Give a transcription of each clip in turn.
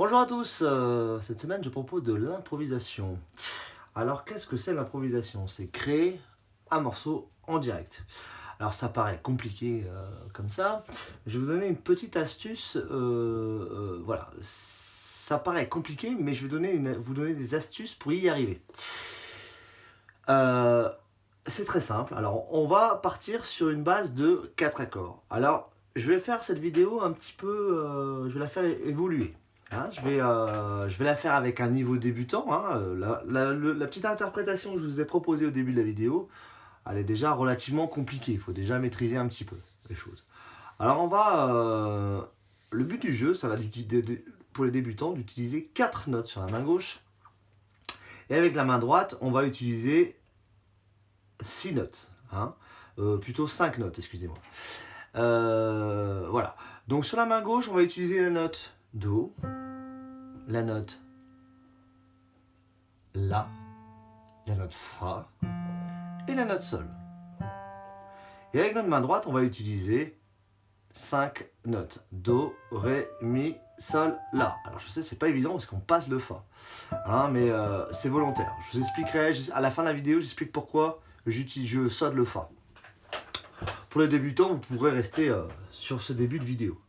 Bonjour à tous, cette semaine je propose de l'improvisation. Alors qu'est-ce que c'est l'improvisation? C'est créer un morceau en direct. Alors ça paraît compliqué comme ça, je vais vous donner une petite astuce, voilà, ça paraît compliqué mais je vais vous donner des astuces pour y arriver. C'est très simple, alors on va partir sur une base de 4 accords. Alors je vais faire cette vidéo un petit peu, je vais la faire évoluer. Hein, je vais la faire avec un niveau débutant. Hein, la petite interprétation que je vous ai proposée au début de la vidéo, elle est déjà relativement compliquée. Il faut déjà maîtriser un petit peu les choses. Alors le but du jeu, ça va pour les débutants d'utiliser 4 notes sur la main gauche. Et avec la main droite, on va utiliser 6 notes. Hein, plutôt 5 notes, excusez-moi. Voilà. Donc sur la main gauche, on va utiliser la note Do, la note La, la note Fa et la note Sol. Et avec notre main droite, on va utiliser 5 notes. Do, Ré, Mi, Sol, La. Alors je sais, c'est pas évident parce qu'on passe le Fa. Hein, mais c'est volontaire. Je vous expliquerai, à la fin de la vidéo, j'explique pourquoi je sonne le Fa. Pour les débutants, vous pourrez rester sur ce début de vidéo.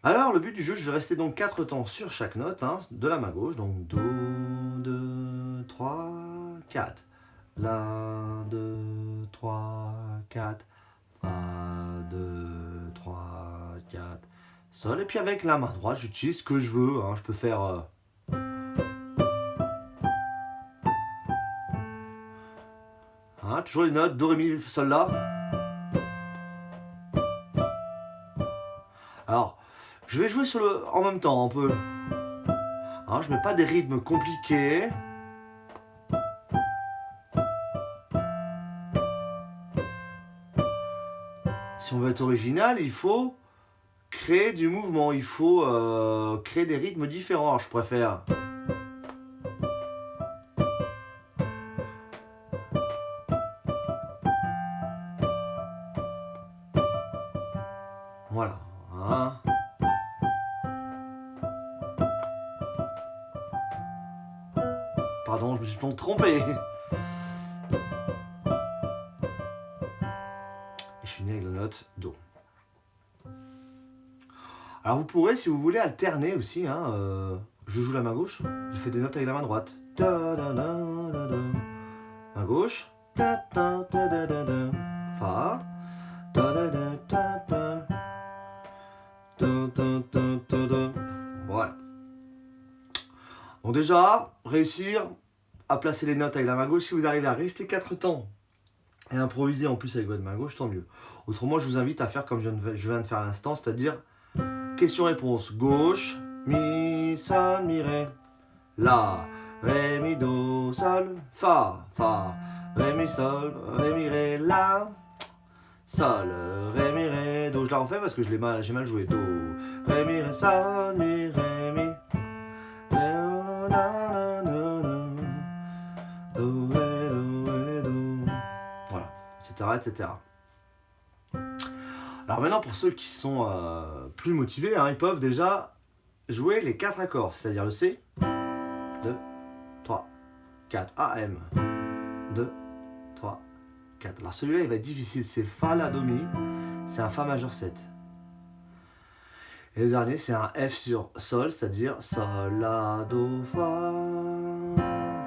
Alors, le but du jeu, je vais rester donc 4 temps sur chaque note, hein, de la main gauche. Donc, Do, 2, 3, 4. La, 2, 3, 4. Fa, 2, 3, 4. Sol. Et puis avec la main droite, j'utilise ce que je veux. Hein. Je peux faire... Hein, toujours les notes Do, Ré, Mi, Sol, La. Alors... Je vais jouer en même temps un peu. Hein, je mets pas des rythmes compliqués. Si on veut être original, il faut créer du mouvement. Il faut créer des rythmes différents. Alors, je préfère. Voilà. Hein. Pardon, je me suis trompé. Et je finis avec la note Do. Alors vous pourrez, si vous voulez, alterner aussi. Hein, je joue la main gauche, je fais des notes avec la main droite. Main gauche. Fa. Voilà. Donc déjà, réussir à placer les notes avec la main gauche, si vous arrivez à rester 4 temps et improviser en plus avec votre main gauche, tant mieux. Autrement, je vous invite à faire comme je viens de faire à l'instant, c'est-à-dire question-réponse. Gauche, Mi, Sol, Mi, Ré. La, Ré, Mi, Do, Sol, Fa, Fa, Ré, Mi, Sol, Ré, Mi, Ré, La, Sol, Ré, Mi, Ré, Do. Je la refais parce que j'ai mal joué. Do, Ré, Mi, Ré, Sol, Mi, Ré, Mi. Voilà, etc. Alors maintenant, pour ceux qui sont plus motivés, hein, ils peuvent déjà jouer les 4 accords, c'est-à-dire le C, 2, 3, 4, AM, 2, 3, 4. Alors celui-là, il va être difficile, c'est Fa, La, Do, Mi, c'est un Fa majeur 7. Et le dernier, c'est un F sur Sol, c'est-à-dire Sol, La, Do, Fa.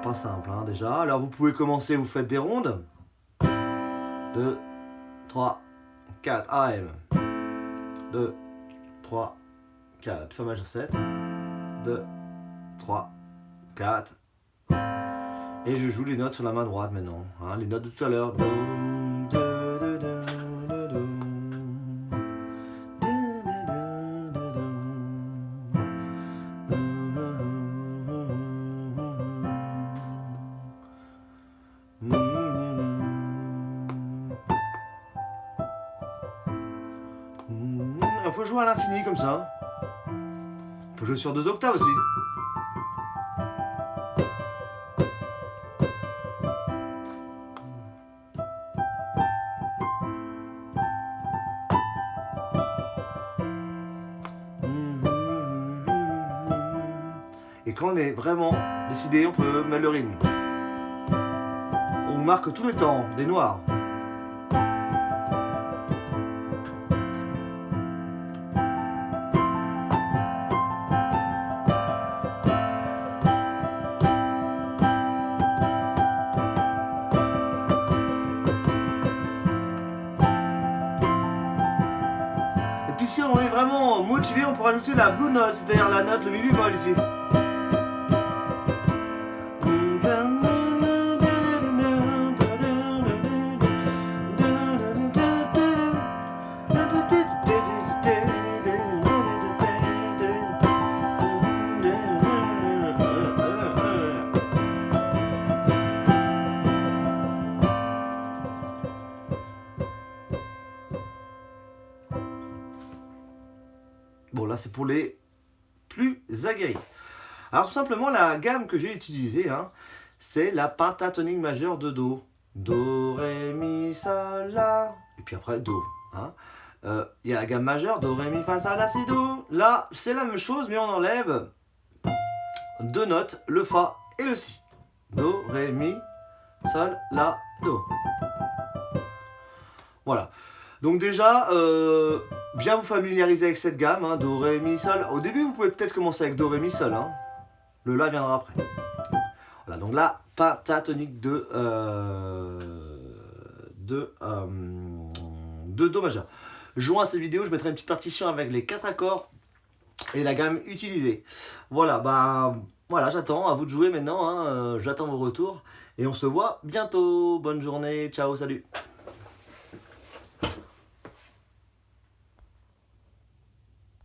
Pas simple, hein, déjà. Alors vous pouvez commencer, vous faites des rondes. 2, 3, 4, AM. 2, 3, 4, Fa majeur 7. 2, 3, 4. Et je joue les notes sur la main droite maintenant. Hein, les notes de tout à l'heure. Do, do, do, do, do, do. On peut jouer à l'infini comme ça. On peut jouer sur 2 octaves aussi. Et quand on est vraiment décidé, on peut mettre le rythme. On marque tout le temps des noirs. Et puis si on est vraiment motivé, on peut rajouter la blue note, c'est-à-dire la note, le mi bémol ici. Bon, là, c'est pour les plus aguerris. Alors, tout simplement, la gamme que j'ai utilisée, hein, c'est la pentatonique majeure de Do. Do, Ré, Mi, Sol, La. Et puis après, Do. Hein. Y a la gamme majeure, Do, Ré, Mi, Fa, Sol, La, Si, Do. Là, c'est la même chose, mais on enlève deux notes, le Fa et le Si. Do, Ré, Mi, Sol, La, Do. Voilà. Donc déjà, bien vous familiariser avec cette gamme, hein, Do, Ré, Mi, Sol. Au début, vous pouvez peut-être commencer avec Do, Ré, Mi, Sol. Hein. Le La viendra après. Voilà, donc là, pentatonique de Do majeur. Joint à cette vidéo, je mettrai une petite partition avec les 4 accords et la gamme utilisée. Voilà, bah voilà, j'attends, à vous de jouer maintenant, hein, j'attends vos retours et on se voit bientôt. Bonne journée, ciao, salut.